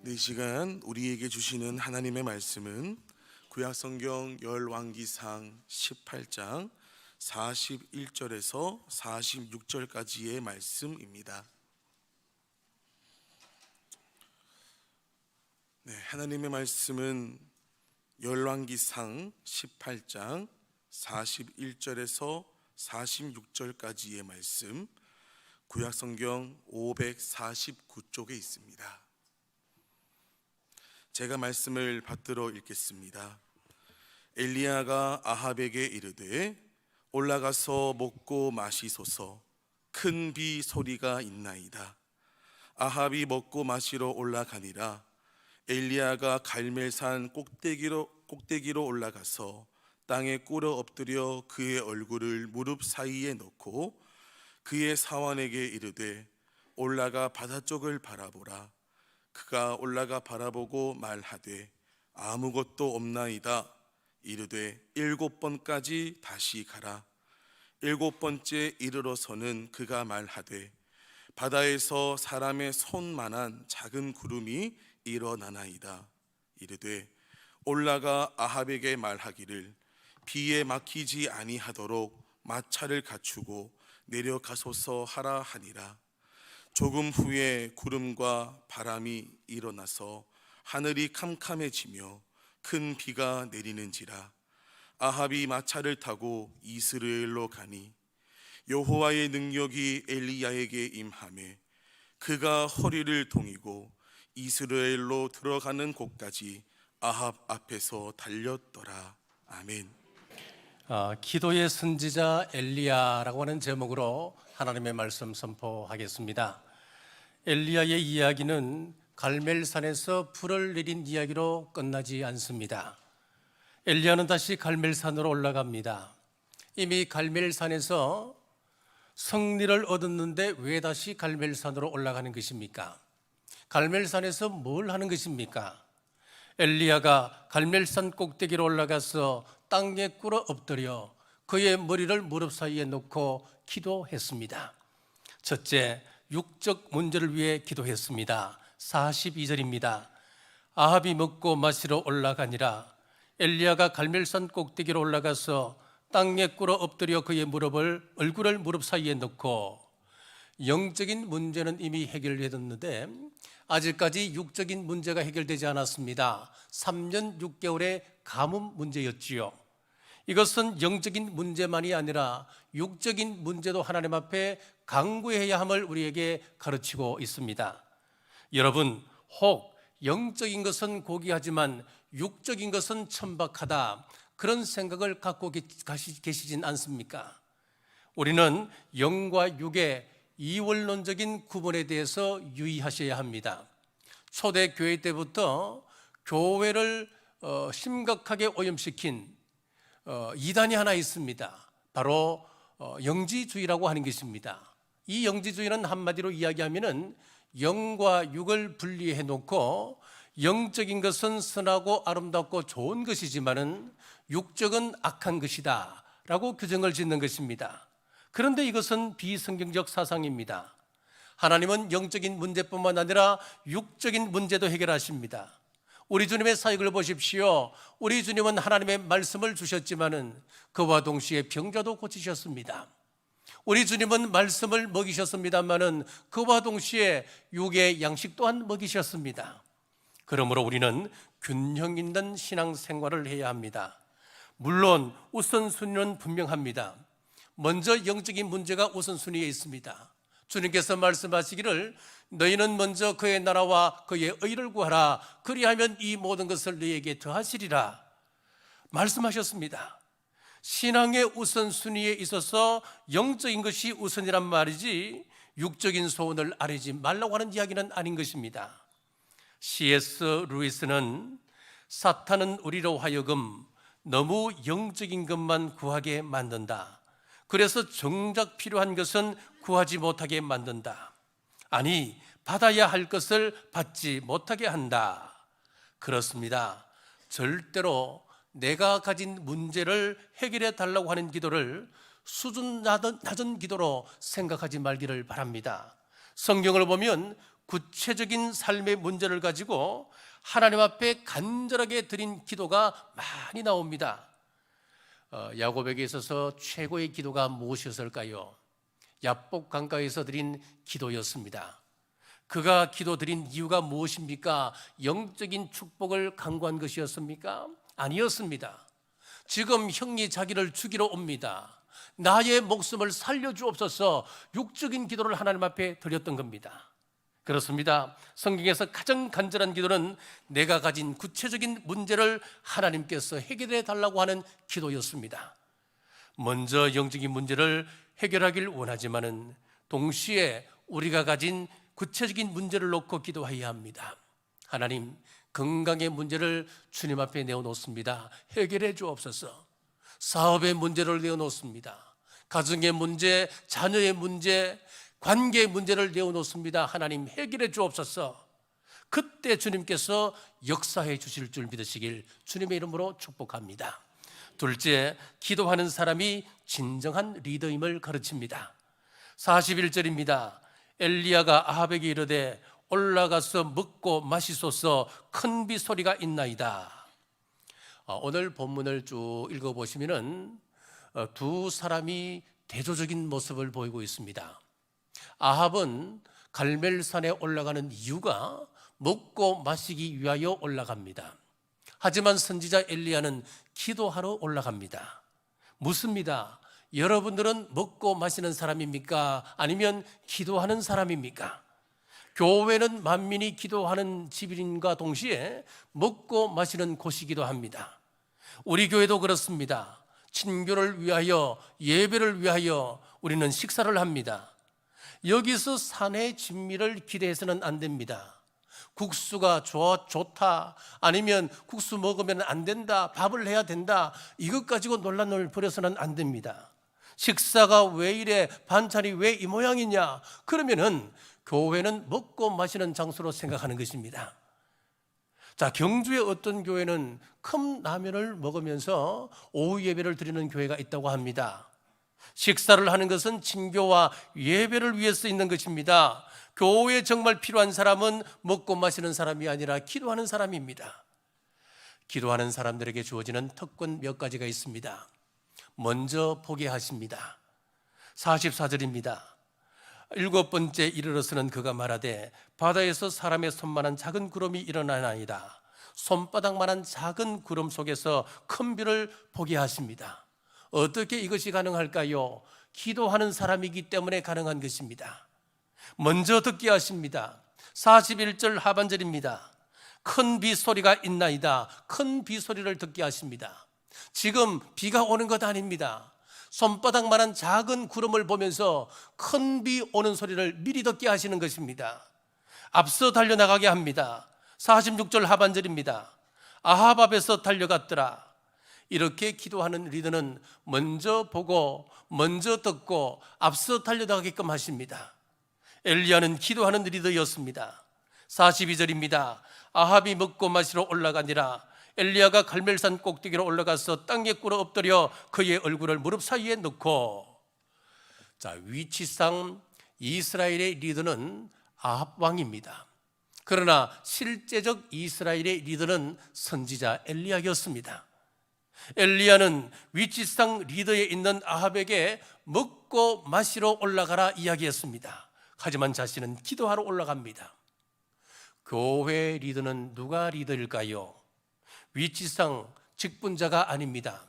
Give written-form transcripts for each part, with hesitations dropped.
이 시간 우리에게 주시는 하나님의 말씀은 구약성경 열왕기상 18장 41절에서 46절까지의 말씀입니다. 하나님의 말씀은 열왕기상 18장 41절에서 46절까지의 말씀, 구약성경 549쪽에 있습니다. 제가 말씀을 받들어 읽겠습니다. 엘리야가 아합에게 이르되 올라가서 먹고 마시소서, 큰 비 소리가 있나이다. 아합이 먹고 마시러 올라가니라. 엘리야가 갈멜산 꼭대기로 올라가서 땅에 꿇어 엎드려 그의 얼굴을 무릎 사이에 넣고 그의 사환에게 이르되 올라가 바다 쪽을 바라보라. 그가 올라가 바라보고 말하되 아무것도 없나이다. 이르되 7번까지 다시 가라. 7번째 이르러서는 그가 말하되 바다에서 사람의 손만한 작은 구름이 일어나나이다. 이르되 올라가 아합에게 말하기를 비에 막히지 아니하도록 마차를 갖추고 내려가소서 하라 하니라. 조금 후에 구름과 바람이 일어나서 하늘이 캄캄해지며 큰 비가 내리는지라. 아합이 마차를 타고 이스라엘로 가니 여호와의 능력이 엘리야에게 임하매 그가 허리를 동이고 이스라엘로 들어가는 곳까지 아합 앞에서 달렸더라. 아멘. 기도의 선지자 엘리야라고 하는 제목으로 하나님의 말씀 선포하겠습니다. 엘리야의 이야기는 갈멜산에서 불을 내린 이야기로 끝나지 않습니다. 엘리야는 다시 갈멜산으로 올라갑니다. 이미 갈멜산에서 승리를 얻었는데 왜 다시 갈멜산으로 올라가는 것입니까? 갈멜산에서 뭘 하는 것입니까? 엘리야가 갈멜산 꼭대기로 올라가서 땅에 꿇어 엎드려 그의 머리를 무릎 사이에 놓고 기도했습니다. 첫째, 육적 문제를 위해 기도했습니다. 42절입니다. 아합이 먹고 마시러 올라가니라. 엘리야가 갈멜산 꼭대기로 올라가서 땅에 꿇어 엎드려 그의 얼굴을 무릎 사이에 넣고, 영적인 문제는 이미 해결되었는데 아직까지 육적인 문제가 해결되지 않았습니다. 3년 6개월의 가뭄 문제였지요. 이것은 영적인 문제만이 아니라 육적인 문제도 하나님 앞에 간구해야 함을 우리에게 가르치고 있습니다. 여러분, 혹 영적인 것은 고귀하지만 육적인 것은 천박하다, 그런 생각을 갖고 계시진 않습니까? 우리는 영과 육의 이원론적인 구분에 대해서 유의하셔야 합니다. 초대 교회 때부터 교회를 심각하게 오염시킨 이단이 하나 있습니다. 바로 영지주의라고 하는 것입니다. 이 영지주의는 한마디로 이야기하면은 영과 육을 분리해 놓고 영적인 것은 선하고 아름답고 좋은 것이지만은 육적은 악한 것이다 라고 규정을 짓는 것입니다. 그런데 이것은 비성경적 사상입니다. 하나님은 영적인 문제뿐만 아니라 육적인 문제도 해결하십니다. 우리 주님의 사역을 보십시오. 우리 주님은 하나님의 말씀을 주셨지만은 그와 동시에 병자도 고치셨습니다. 우리 주님은 말씀을 먹이셨습니다만은 그와 동시에 육의 양식 또한 먹이셨습니다. 그러므로 우리는 균형 있는 신앙생활을 해야 합니다. 물론 우선순위는 분명합니다. 먼저 영적인 문제가 우선순위에 있습니다. 주님께서 말씀하시기를 너희는 먼저 그의 나라와 그의 의를 구하라. 그리하면 이 모든 것을 너희에게 더하시리라 말씀하셨습니다. 신앙의 우선순위에 있어서 영적인 것이 우선이란 말이지 육적인 소원을 아뢰지 말라고 하는 이야기는 아닌 것입니다. C.S. 루이스는 사탄은 우리로 하여금 너무 영적인 것만 구하게 만든다. 그래서 정작 필요한 것은 구하지 못하게 만든다. 아니, 받아야 할 것을 받지 못하게 한다. 그렇습니다. 절대로 내가 가진 문제를 해결해 달라고 하는 기도를 수준 낮은 기도로 생각하지 말기를 바랍니다. 성경을 보면 구체적인 삶의 문제를 가지고 하나님 앞에 간절하게 드린 기도가 많이 나옵니다. 야곱에게 있어서 최고의 기도가 무엇이었을까요? 야복 강가에서 드린 기도였습니다. 그가 기도드린 이유가 무엇입니까? 영적인 축복을 간구한 것이었습니까? 아니었습니다. 지금 형이 자기를 죽이러 옵니다. 나의 목숨을 살려주옵소서. 육적인 기도를 하나님 앞에 드렸던 겁니다. 그렇습니다. 성경에서 가장 간절한 기도는 내가 가진 구체적인 문제를 하나님께서 해결해 달라고 하는 기도였습니다. 먼저 영적인 문제를 해결하길 원하지만은 동시에 우리가 가진 구체적인 문제를 놓고 기도해야 합니다. 하나님, 건강의 문제를 주님 앞에 내어놓습니다. 해결해 주옵소서. 사업의 문제를 내어놓습니다. 가정의 문제, 자녀의 문제, 관계의 문제를 내어놓습니다. 하나님, 해결해 주옵소서. 그때 주님께서 역사해 주실 줄 믿으시길 주님의 이름으로 축복합니다. 둘째, 기도하는 사람이 진정한 리더임을 가르칩니다. 41절입니다. 엘리야가 아합에게 이르되 올라가서 먹고 마시소서, 큰 비 소리가 있나이다. 오늘 본문을 쭉 읽어보시면 두 사람이 대조적인 모습을 보이고 있습니다. 아합은 갈멜산에 올라가는 이유가 먹고 마시기 위하여 올라갑니다. 하지만 선지자 엘리야는 기도하러 올라갑니다. 묻습니다. 여러분들은 먹고 마시는 사람입니까? 아니면 기도하는 사람입니까? 교회는 만민이 기도하는 집인과 동시에 먹고 마시는 곳이기도 합니다. 우리 교회도 그렇습니다. 친교를 위하여, 예배를 위하여 우리는 식사를 합니다. 여기서 산의 진미를 기대해서는 안 됩니다. 국수가 좋다, 아니면 국수 먹으면 안 된다, 밥을 해야 된다, 이것 가지고 논란을 벌여서는 안 됩니다. 식사가 왜 이래, 반찬이 왜 이 모양이냐, 그러면은 교회는 먹고 마시는 장소로 생각하는 것입니다. 자, 경주의 어떤 교회는 컵라면을 먹으면서 오후 예배를 드리는 교회가 있다고 합니다. 식사를 하는 것은 친교와 예배를 위해서 있는 것입니다. 교회에 정말 필요한 사람은 먹고 마시는 사람이 아니라 기도하는 사람입니다. 기도하는 사람들에게 주어지는 특권 몇 가지가 있습니다. 먼저 보게 하십니다. 44절입니다. 일곱 번째 이르러서는 그가 말하되 바다에서 사람의 손만한 작은 구름이 일어나나이다. 손바닥만한 작은 구름 속에서 큰 비를 보게 하십니다. 어떻게 이것이 가능할까요? 기도하는 사람이기 때문에 가능한 것입니다. 먼저 듣게 하십니다. 41절 하반절입니다. 큰 비 소리가 있나이다. 큰 비 소리를 듣게 하십니다. 지금 비가 오는 것 아닙니다. 손바닥만한 작은 구름을 보면서 큰 비 오는 소리를 미리 듣게 하시는 것입니다. 앞서 달려나가게 합니다. 46절 하반절입니다. 아합 앞에서 달려갔더라. 이렇게 기도하는 리더는 먼저 보고 먼저 듣고 앞서 달려나가게끔 하십니다. 엘리야는 기도하는 리더였습니다. 42절입니다. 아합이 먹고 마시러 올라가니라. 엘리야가 갈멜산 꼭대기로 올라가서 땅에 꿇어 엎드려 그의 얼굴을 무릎 사이에 넣고. 자, 위치상 이스라엘의 리더는 아합 왕입니다. 그러나 실제적 이스라엘의 리더는 선지자 엘리야였습니다. 엘리야는 위치상 리더에 있는 아합에게 먹고 마시러 올라가라 이야기했습니다. 하지만 자신은 기도하러 올라갑니다. 교회 리더는 누가 리더일까요? 위치상 직분자가 아닙니다.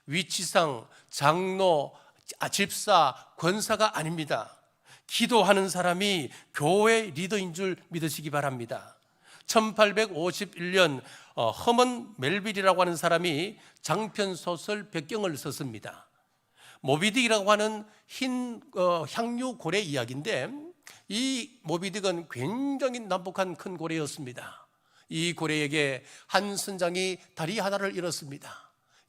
위치상 장로, 집사, 권사가 아닙니다. 기도하는 사람이 교회 리더인 줄 믿으시기 바랍니다. 1851년 허먼 멜빌이라고 하는 사람이 장편 소설 백경을 썼습니다. 모비딕이라고 하는 흰 향유 고래 이야기인데, 이 모비딕은 굉장히 남북한 큰 고래였습니다. 이 고래에게 한 선장이 다리 하나를 잃었습니다.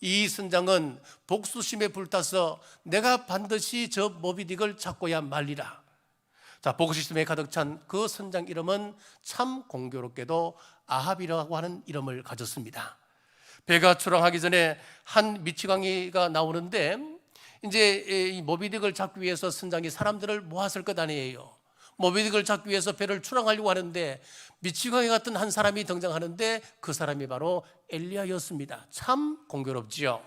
이 선장은 복수심에 불타서 내가 반드시 저 모비딕을 잡고야 말리라. 자, 복수심에 가득 찬 그 선장 이름은 참 공교롭게도 아합이라고 하는 이름을 가졌습니다. 배가 출항하기 전에 한 미치광이가 나오는데, 이제 이 모비딕을 잡기 위해서 선장이 사람들을 모았을 것 아니에요. 모비딕을 잡기 위해서 배를 출항하려고 하는데 미치광이 같은 한 사람이 등장하는데 그 사람이 바로 엘리야였습니다. 참 공교롭지요.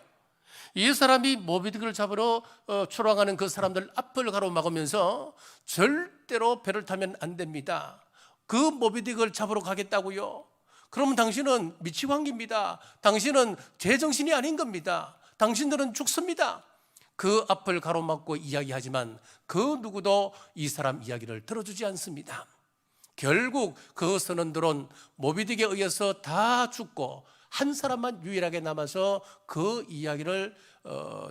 이 사람이 모비딕을 잡으러 출항하는 그 사람들 앞을 가로막으면서 절대로 배를 타면 안 됩니다. 그 모비딕을 잡으러 가겠다고요? 그러면 당신은 미치광기입니다. 당신은 제정신이 아닌 겁니다. 당신들은 죽습니다. 그 앞을 가로막고 이야기하지만 그 누구도 이 사람 이야기를 들어주지 않습니다. 결국 그 선원들은 모비딕에 의해서 다 죽고 한 사람만 유일하게 남아서 그 이야기를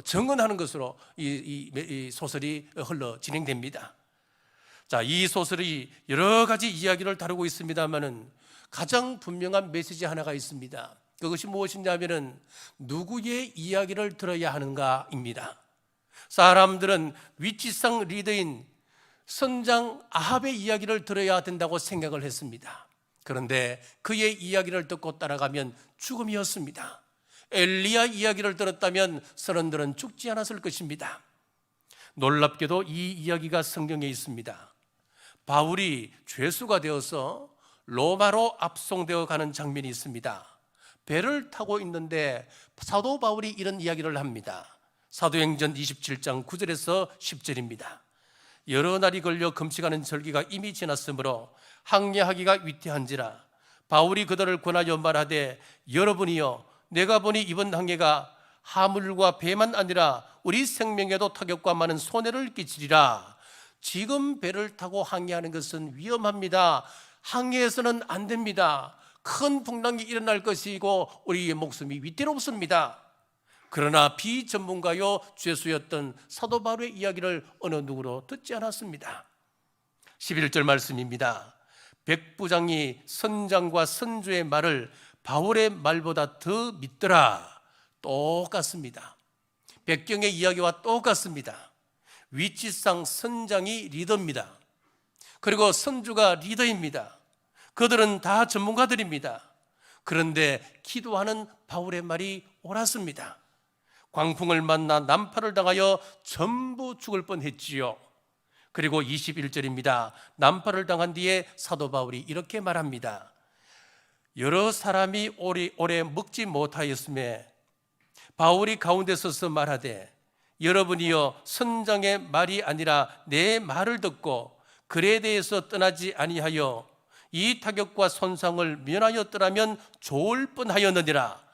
증언하는 것으로 이 소설이 흘러 진행됩니다. 자, 이 소설이 여러 가지 이야기를 다루고 있습니다만은 가장 분명한 메시지 하나가 있습니다. 그것이 무엇이냐면은 누구의 이야기를 들어야 하는가입니다. 사람들은 위치상 리더인 선장 아합의 이야기를 들어야 된다고 생각을 했습니다. 그런데 그의 이야기를 듣고 따라가면 죽음이었습니다. 엘리야 이야기를 들었다면 선원들은 죽지 않았을 것입니다. 놀랍게도 이 이야기가 성경에 있습니다. 바울이 죄수가 되어서 로마로 압송되어 가는 장면이 있습니다. 배를 타고 있는데 사도 바울이 이런 이야기를 합니다. 사도행전 27장 9절에서 10절입니다. 여러 날이 걸려 금식하는 절기가 이미 지났으므로 항례하기가 위태한지라 바울이 그들을 권하여 말하되 여러분이여 내가 보니 이번 항례가 하물과 배만 아니라 우리 생명에도 타격과 많은 손해를 끼치리라. 지금 배를 타고 항해하는 것은 위험합니다. 항해해서는 안 됩니다. 큰 풍랑이 일어날 것이고 우리의 목숨이 위태롭습니다. 그러나 비전문가요 죄수였던 사도 바울의 이야기를 어느 누구도 듣지 않았습니다. 11절 말씀입니다. 백부장이 선장과 선주의 말을 바울의 말보다 더 믿더라. 똑같습니다. 백경의 이야기와 똑같습니다. 위치상 선장이 리더입니다. 그리고 선주가 리더입니다. 그들은 다 전문가들입니다. 그런데 기도하는 바울의 말이 옳았습니다. 광풍을 만나 난파를 당하여 전부 죽을 뻔했지요. 그리고 21절입니다. 난파를 당한 뒤에 사도 바울이 이렇게 말합니다. 여러 사람이 오래 먹지 못하였음에 바울이 가운데 서서 말하되 여러분이여 선장의 말이 아니라 내 말을 듣고 글에 대해서 떠나지 아니하여 이 타격과 손상을 면하였더라면 좋을 뻔하였느니라.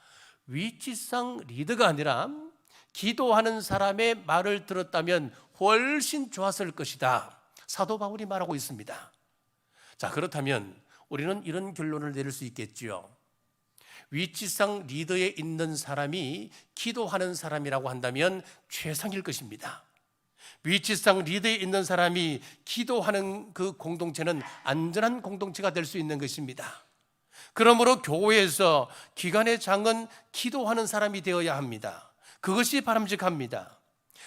위치상 리더가 아니라 기도하는 사람의 말을 들었다면 훨씬 좋았을 것이다. 사도 바울이 말하고 있습니다. 자, 그렇다면 우리는 이런 결론을 내릴 수 있겠지요. 위치상 리더에 있는 사람이 기도하는 사람이라고 한다면 최상일 것입니다. 위치상 리더에 있는 사람이 기도하는 그 공동체는 안전한 공동체가 될 수 있는 것입니다. 그러므로 교회에서 기관의 장은 기도하는 사람이 되어야 합니다. 그것이 바람직합니다.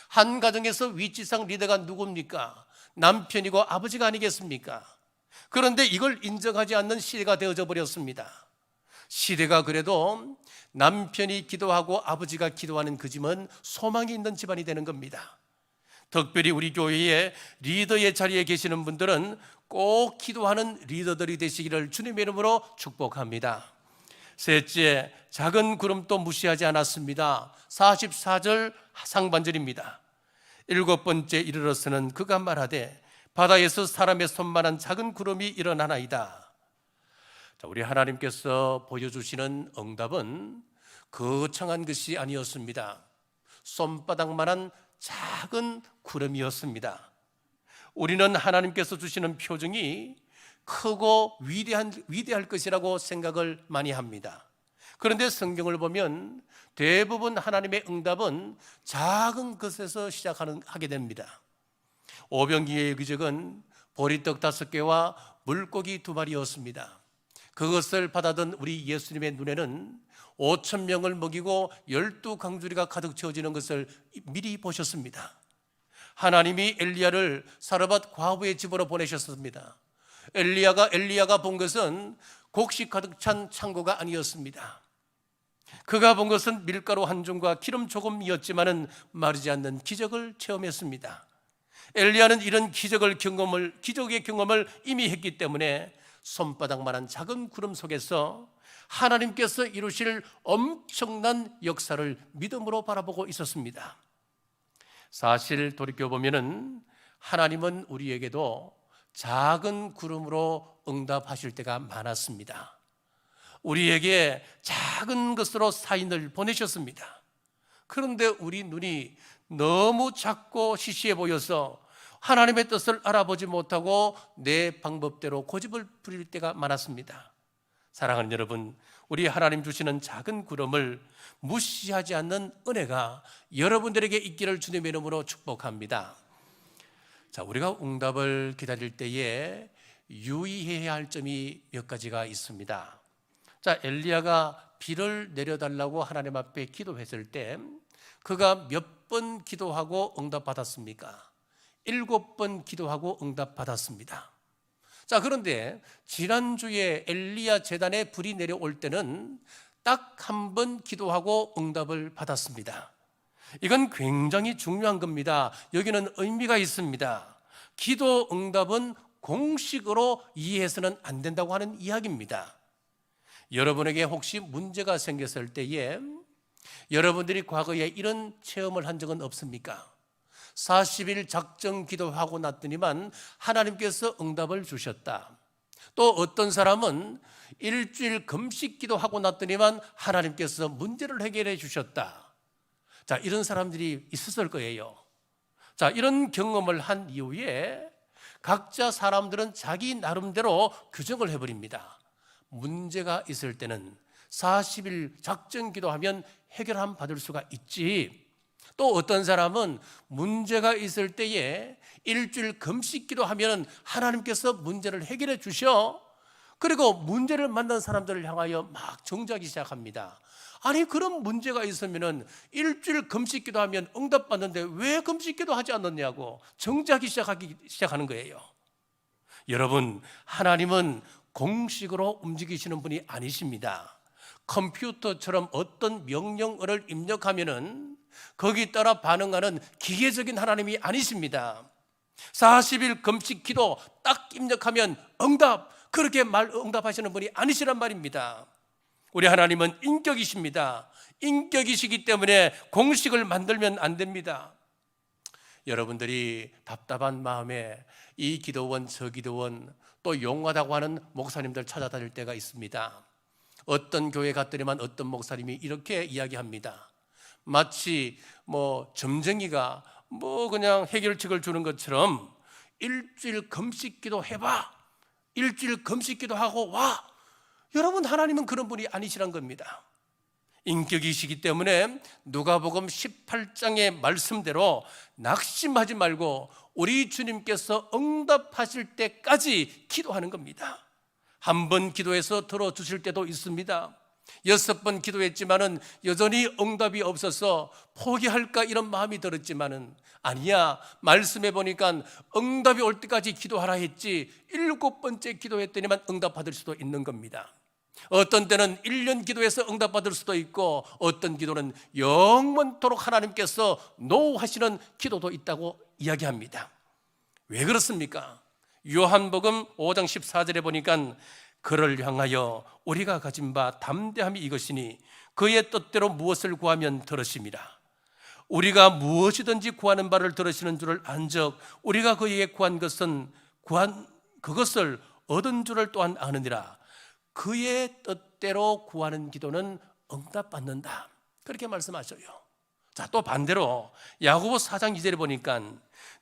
한 가정에서 위치상 리더가 누굽니까? 남편이고 아버지가 아니겠습니까? 그런데 이걸 인정하지 않는 시대가 되어져 버렸습니다. 시대가 그래도 남편이 기도하고 아버지가 기도하는 그 집은 소망이 있는 집안이 되는 겁니다. 특별히 우리 교회에 리더의 자리에 계시는 분들은 꼭 기도하는 리더들이 되시기를 주님의 이름으로 축복합니다. 셋째, 작은 구름도 무시하지 않았습니다. 44절 상반절입니다. 일곱 번째 이르러서는 그가 말하되 바다에서 사람의 손만한 작은 구름이 일어나나이다. 자, 우리 하나님께서 보여주시는 응답은 거창한 것이 아니었습니다. 손바닥만한 작은 구름이었습니다. 우리는 하나님께서 주시는 표정이 크고 위대할 것이라고 생각을 많이 합니다. 그런데 성경을 보면 대부분 하나님의 응답은 작은 것에서 시작하게 됩니다. 오병이의 기적은 보리떡 5개와 물고기 2마리였습니다. 그것을 받아든 우리 예수님의 눈에는 5,000명을 먹이고 12강주리가 가득 채워지는 것을 미리 보셨습니다. 하나님이 엘리야를 사르밧 과부의 집으로 보내셨습니다. 엘리야가 본 것은 곡식 가득 찬 창고가 아니었습니다. 그가 본 것은 밀가루 한 줌과 기름 조금이었지만은 마르지 않는 기적을 체험했습니다. 엘리야는 이런 기적의 경험을 이미 했기 때문에 손바닥만한 작은 구름 속에서 하나님께서 이루실 엄청난 역사를 믿음으로 바라보고 있었습니다. 사실 돌이켜보면 하나님은 우리에게도 작은 구름으로 응답하실 때가 많았습니다. 우리에게 작은 것으로 사인을 보내셨습니다. 그런데 우리 눈이 너무 작고 시시해 보여서 하나님의 뜻을 알아보지 못하고 내 방법대로 고집을 부릴 때가 많았습니다. 사랑하는 여러분, 우리 하나님 주시는 작은 구름을 무시하지 않는 은혜가 여러분들에게 있기를 주님의 이름으로 축복합니다. 자, 우리가 응답을 기다릴 때에 유의해야 할 점이 몇 가지가 있습니다. 자, 엘리야가 비를 내려달라고 하나님 앞에 기도했을 때 그가 몇 번 기도하고 응답받았습니까? 7번 기도하고 응답받았습니다. 자, 그런데 지난주에 엘리야 제단에 불이 내려올 때는 딱 한 번 기도하고 응답을 받았습니다. 이건 굉장히 중요한 겁니다. 여기는 의미가 있습니다. 기도 응답은 공식으로 이해해서는 안 된다고 하는 이야기입니다. 여러분에게 혹시 문제가 생겼을 때에 여러분들이 과거에 이런 체험을 한 적은 없습니까? 40일 작정 기도하고 났더니만 하나님께서 응답을 주셨다. 또 어떤 사람은 일주일 금식 기도하고 났더니만 하나님께서 문제를 해결해 주셨다. 자, 이런 사람들이 있었을 거예요. 자, 이런 경험을 한 이후에 각자 사람들은 자기 나름대로 규정을 해버립니다. 문제가 있을 때는 40일 작정 기도하면 해결함 받을 수가 있지. 또 어떤 사람은 문제가 있을 때에 일주일 금식 기도하면 하나님께서 문제를 해결해 주셔. 그리고 문제를 만난 사람들을 향하여 막 정죄하기 시작합니다. 아니, 그런 문제가 있으면 일주일 금식 기도하면 응답받는데 왜 금식 기도하지 않느냐고 정죄하기 시작하는 거예요. 여러분, 하나님은 공식으로 움직이시는 분이 아니십니다. 컴퓨터처럼 어떤 명령어를 입력하면은 거기 따라 반응하는 기계적인 하나님이 아니십니다. 40일 금식 기도 딱 입력하면 응답, 그렇게 응답하시는 분이 아니시란 말입니다. 우리 하나님은 인격이십니다. 인격이시기 때문에 공식을 만들면 안 됩니다. 여러분들이 답답한 마음에 이 기도원 저 기도원 또 용하다고 하는 목사님들 찾아다닐 때가 있습니다. 어떤 교회 갔더니만 어떤 목사님이 이렇게 이야기합니다. 마치 점쟁이가 그냥 해결책을 주는 것처럼 일주일 금식 기도 해봐, 일주일 금식 기도 하고 와. 여러분, 하나님은 그런 분이 아니시란 겁니다. 인격이시기 때문에 누가복음 18장의 말씀대로 낙심하지 말고 우리 주님께서 응답하실 때까지 기도하는 겁니다. 한 번 기도해서 들어주실 때도 있습니다. 6번 기도했지만은 여전히 응답이 없어서 포기할까 이런 마음이 들었지만은 아니야, 말씀해 보니까 응답이 올 때까지 기도하라 했지 7번째 기도했더니만 응답받을 수도 있는 겁니다. 어떤 때는 1년 기도해서 응답받을 수도 있고 어떤 기도는 영원토록 하나님께서 노하시는 기도도 있다고 이야기합니다. 왜 그렇습니까? 요한복음 5장 14절에 보니까 그를 향하여 우리가 가진 바 담대함이 이것이니 그의 뜻대로 무엇을 구하면 들으심이라. 우리가 무엇이든지 구하는 바를 들으시는 줄을 안적 우리가 그에게 구한 그것을 얻은 줄을 또한 아느니라. 그의 뜻대로 구하는 기도는 응답받는다. 그렇게 말씀하셔요. 자, 또 반대로 야고보 4장 2절에 보니까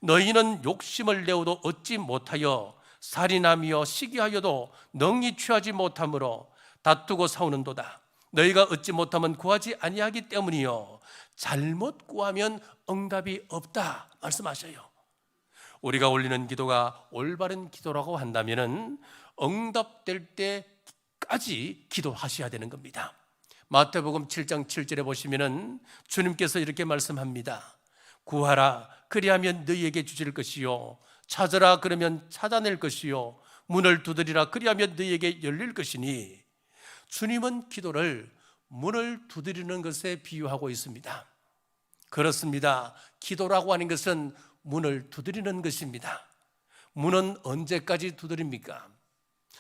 너희는 욕심을 내어도 얻지 못하여 살인하며 시기하여도 능히 취하지 못하므로 다투고 싸우는도다. 너희가 얻지 못하면 구하지 아니하기 때문이요 잘못 구하면 응답이 없다 말씀하셔요. 우리가 올리는 기도가 올바른 기도라고 한다면 응답될 때까지 기도하셔야 되는 겁니다. 마태복음 7장 7절에 보시면 주님께서 이렇게 말씀합니다. 구하라 그리하면 너희에게 주실 것이요 찾으라 그러면 찾아낼 것이요 문을 두드리라 그리하면 너희에게 열릴 것이니. 주님은 기도를 문을 두드리는 것에 비유하고 있습니다. 그렇습니다. 기도라고 하는 것은 문을 두드리는 것입니다. 문은 언제까지 두드립니까?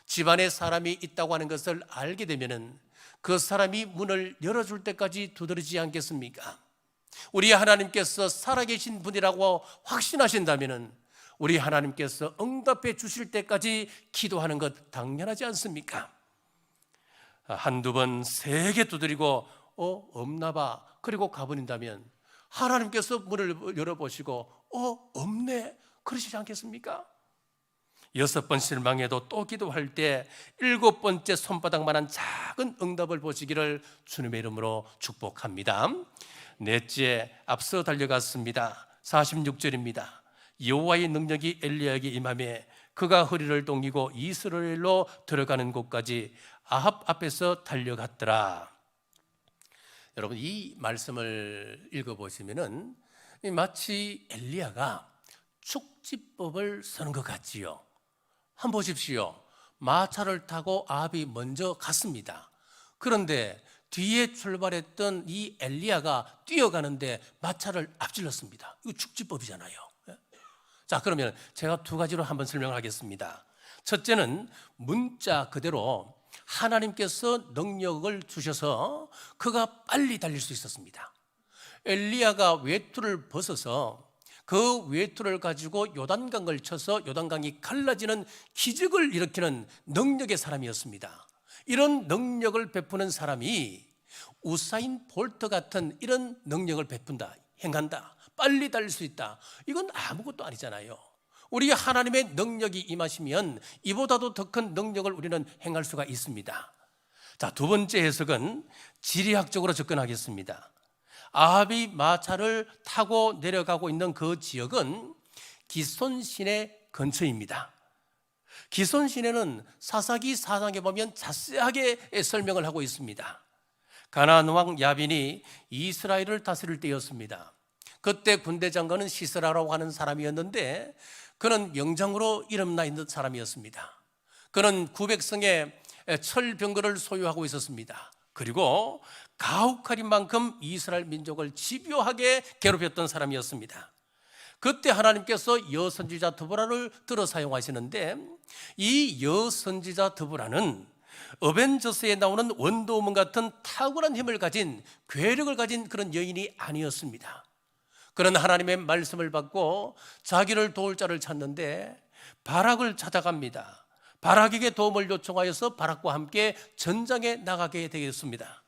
집안에 사람이 있다고 하는 것을 알게 되면은 그 사람이 문을 열어줄 때까지 두드리지 않겠습니까? 우리 하나님께서 살아계신 분이라고 확신하신다면은 우리 하나님께서 응답해 주실 때까지 기도하는 것 당연하지 않습니까? 한두 번, 세게 두드리고 없나 봐. 그리고 가버린다면 하나님께서 문을 열어보시고 없네. 그러시지 않겠습니까? 6번 실망해도 또 기도할 때 7번째 손바닥만한 작은 응답을 보시기를 주님의 이름으로 축복합니다. 넷째, 앞서 달려갔습니다. 46절입니다. 여호와의 능력이 엘리야에게 임하매 그가 허리를 동이고 이스라엘로 들어가는 곳까지 아합 앞에서 달려갔더라. 여러분, 이 말씀을 읽어보시면은 마치 엘리야가 축지법을 쓰는 것 같지요. 한번 보십시오. 마차를 타고 아합이 먼저 갔습니다. 그런데 뒤에 출발했던 이 엘리야가 뛰어가는데 마차를 앞질렀습니다. 이거 축지법이잖아요. 자, 그러면 제가 두 가지로 한번 설명을 하겠습니다. 첫째는 문자 그대로 하나님께서 능력을 주셔서 그가 빨리 달릴 수 있었습니다. 엘리야가 외투를 벗어서 그 외투를 가지고 요단강을 쳐서 요단강이 갈라지는 기적을 일으키는 능력의 사람이었습니다. 이런 능력을 베푸는 사람이 우사인 볼트 같은 이런 능력을 베푼다, 행한다, 빨리 달릴 수 있다. 이건 아무것도 아니잖아요. 우리 하나님의 능력이 임하시면 이보다도 더 큰 능력을 우리는 행할 수가 있습니다. 자, 두 번째 해석은 지리학적으로 접근하겠습니다. 아합이 마차를 타고 내려가고 있는 그 지역은 기손 시내 근처입니다. 기손 시내는 사사기 4장에 보면 자세하게 설명을 하고 있습니다. 가나안 왕 야빈이 이스라엘을 다스릴 때였습니다. 그때 군대 장관은 시스라라고 하는 사람이었는데 그는 명장으로 이름나 있는 사람이었습니다. 그는 900성의 철병거를 소유하고 있었습니다. 그리고 가혹할인 만큼 이스라엘 민족을 집요하게 괴롭혔던 사람이었습니다. 그때 하나님께서 여선지자 드보라를 들어 사용하시는데 이 여선지자 드보라는 어벤져스에 나오는 원더우먼 같은 탁월한 힘을 가진 괴력을 가진 그런 여인이 아니었습니다. 그런 하나님의 말씀을 받고 자기를 도울 자를 찾는데 바락을 찾아갑니다. 바락에게 도움을 요청하여서 바락과 함께 전장에 나가게 되겠습니다.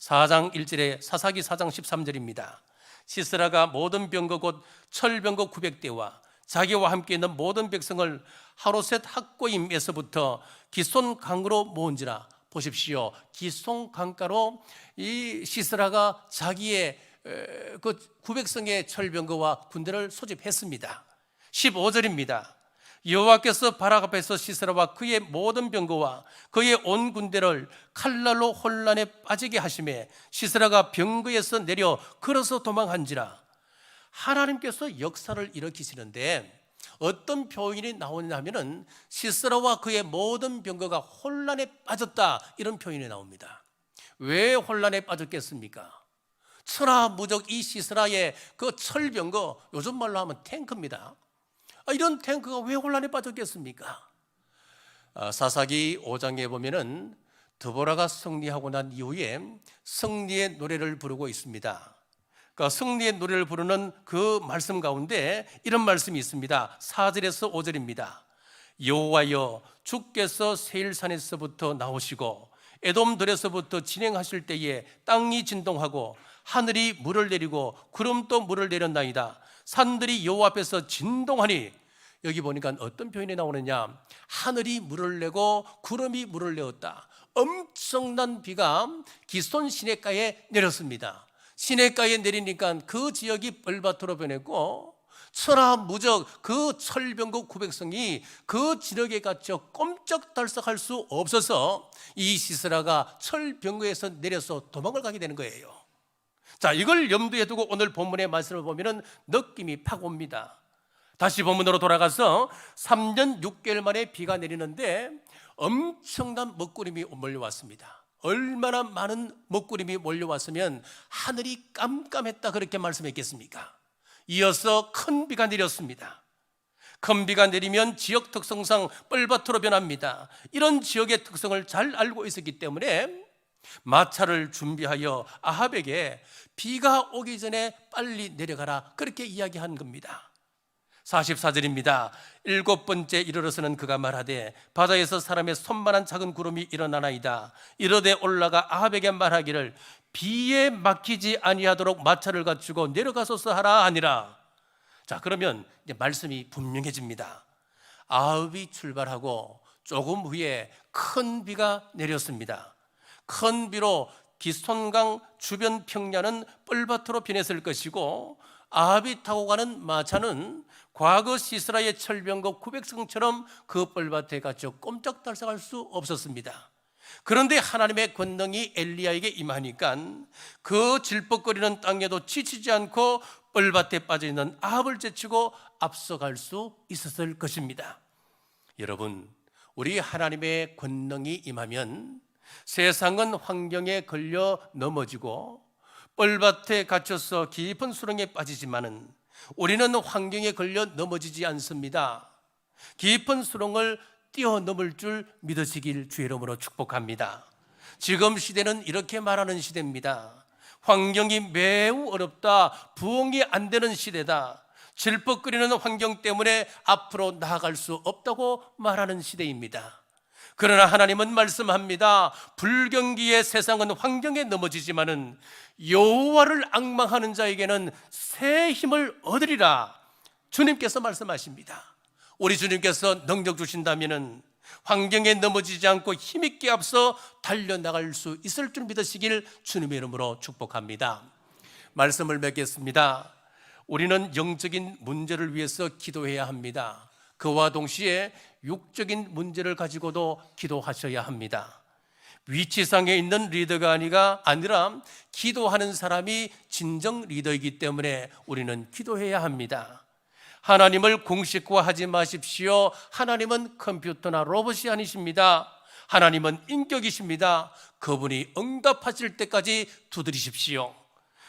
4장 1절에 사사기 4장 13절입니다. 시스라가 모든 병거 곧 철병거 900대와 자기와 함께 있는 모든 백성을 하로셋 학고임에서부터 기손 강으로 모은지라. 보십시오. 기손 강가로 이 시스라가 자기의 그 900성의 철병거와 군대를 소집했습니다. 15절입니다. 여호와께서 바락 앞에서 시스라와 그의 모든 병거와 그의 온 군대를 칼날로 혼란에 빠지게 하심에 시스라가 병거에서 내려 걸어서 도망한지라. 하나님께서 역사를 일으키시는데 어떤 표현이 나오냐면은 시스라와 그의 모든 병거가 혼란에 빠졌다, 이런 표현이 나옵니다. 왜 혼란에 빠졌겠습니까? 천하무적 이 시스라의 그 철병거, 요즘 말로 하면 탱크입니다. 이런 탱크가 왜 혼란에 빠졌겠습니까? 사사기 5장에 보면은 드보라가 승리하고 난 이후에 승리의 노래를 부르고 있습니다. 그러니까 승리의 노래를 부르는 그 말씀 가운데 이런 말씀이 있습니다. 4절에서 5절입니다. 여호와여, 주께서 세일산에서부터 나오시고 에돔들에서부터 진행하실 때에 땅이 진동하고 하늘이 물을 내리고 구름도 물을 내렸나이다. 산들이 여호와 앞에서 진동하니. 여기 보니까 어떤 표현이 나오느냐, 하늘이 물을 내고 구름이 물을 내었다. 엄청난 비가 기손 시내가에 내렸습니다. 시내가에 내리니까 그 지역이 벌밭으로 변했고 천하무적 그 철병거 900성이 그 지역에 갇혀 꼼짝달싹할 수 없어서 이 시스라가 철병거에서 내려서 도망을 가게 되는 거예요. 자, 이걸 염두에 두고 오늘 본문의 말씀을 보면 느낌이 팍 옵니다. 다시 본문으로 돌아가서 3년 6개월 만에 비가 내리는데 엄청난 먹구름이 몰려왔습니다. 얼마나 많은 먹구름이 몰려왔으면 하늘이 깜깜했다, 그렇게 말씀했겠습니까? 이어서 큰 비가 내렸습니다. 큰 비가 내리면 지역 특성상 뻘밭으로 변합니다. 이런 지역의 특성을 잘 알고 있었기 때문에 마차를 준비하여 아합에게 비가 오기 전에 빨리 내려가라, 그렇게 이야기한 겁니다. 44절입니다. 7번째 이르러서는 그가 말하되 바다에서 사람의 손만한 작은 구름이 일어나나이다. 이르되 올라가 아합에게 말하기를 비에 막히지 아니하도록 마차를 갖추고 내려가소서 하라 하니라. 자, 그러면 이제 말씀이 분명해집니다. 아합이 출발하고 조금 후에 큰 비가 내렸습니다. 큰 비로 기손강 주변 평야는 뻘밭으로 변했을 것이고, 아합이 타고 가는 마차는 과거 시스라의 철병거 900승처럼 그 뻘밭에 갇혀 꼼짝달싹할 수 없었습니다. 그런데 하나님의 권능이 엘리야에게 임하니까 그 질퍽거리는 땅에도 지치지 않고 뻘밭에 빠져있는 아합을 제치고 앞서갈 수 있었을 것입니다. 여러분, 우리 하나님의 권능이 임하면 세상은 환경에 걸려 넘어지고 뻘밭에 갇혀서 깊은 수렁에 빠지지만은 우리는 환경에 걸려 넘어지지 않습니다. 깊은 수렁을 뛰어넘을 줄 믿으시길 주의 이름으로 축복합니다. 지금 시대는 이렇게 말하는 시대입니다. 환경이 매우 어렵다, 부흥이 안 되는 시대다, 질퍽거리는 환경 때문에 앞으로 나아갈 수 없다고 말하는 시대입니다. 그러나 하나님은 말씀합니다. 불경기의 세상은 환경에 넘어지지만은 여호와를 앙망하는 자에게는 새 힘을 얻으리라. 주님께서 말씀하십니다. 우리 주님께서 능력 주신다면은 환경에 넘어지지 않고 힘있게 앞서 달려나갈 수 있을 줄 믿으시길 주님의 이름으로 축복합니다. 말씀을 맺겠습니다. 우리는 영적인 문제를 위해서 기도해야 합니다. 그와 동시에 육적인 문제를 가지고도 기도하셔야 합니다. 위치상에 있는 리더가 아니라 기도하는 사람이 진정 리더이기 때문에 우리는 기도해야 합니다. 하나님을 공식화하지 마십시오. 하나님은 컴퓨터나 로봇이 아니십니다. 하나님은 인격이십니다. 그분이 응답하실 때까지 두드리십시오.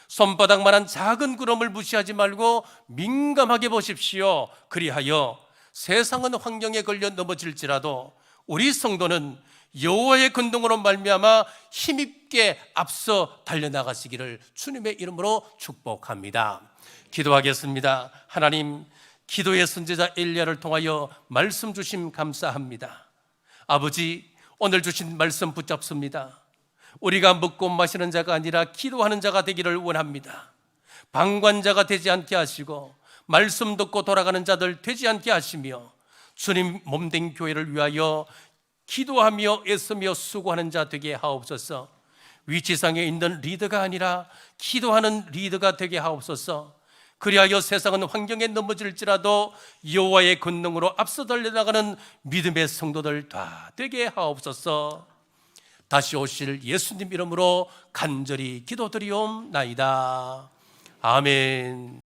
손바닥만한 작은 구름을 무시하지 말고 민감하게 보십시오. 그리하여 세상은 환경에 걸려 넘어질지라도 우리 성도는 여호와의 권능으로 말미암아 힘있게 앞서 달려나가시기를 주님의 이름으로 축복합니다. 기도하겠습니다. 하나님, 기도의 선지자 엘리야를 통하여 말씀 주심 감사합니다. 아버지, 오늘 주신 말씀 붙잡습니다. 우리가 먹고 마시는 자가 아니라 기도하는 자가 되기를 원합니다. 방관자가 되지 않게 하시고 말씀 듣고 돌아가는 자들 되지 않게 하시며 주님 몸된 교회를 위하여 기도하며 애쓰며 수고하는 자 되게 하옵소서. 위치상에 있는 리더가 아니라 기도하는 리더가 되게 하옵소서. 그리하여 세상은 환경에 넘어질지라도 여호와의 권능으로 앞서 달려나가는 믿음의 성도들 다 되게 하옵소서. 다시 오실 예수님 이름으로 간절히 기도드리옵나이다. 아멘.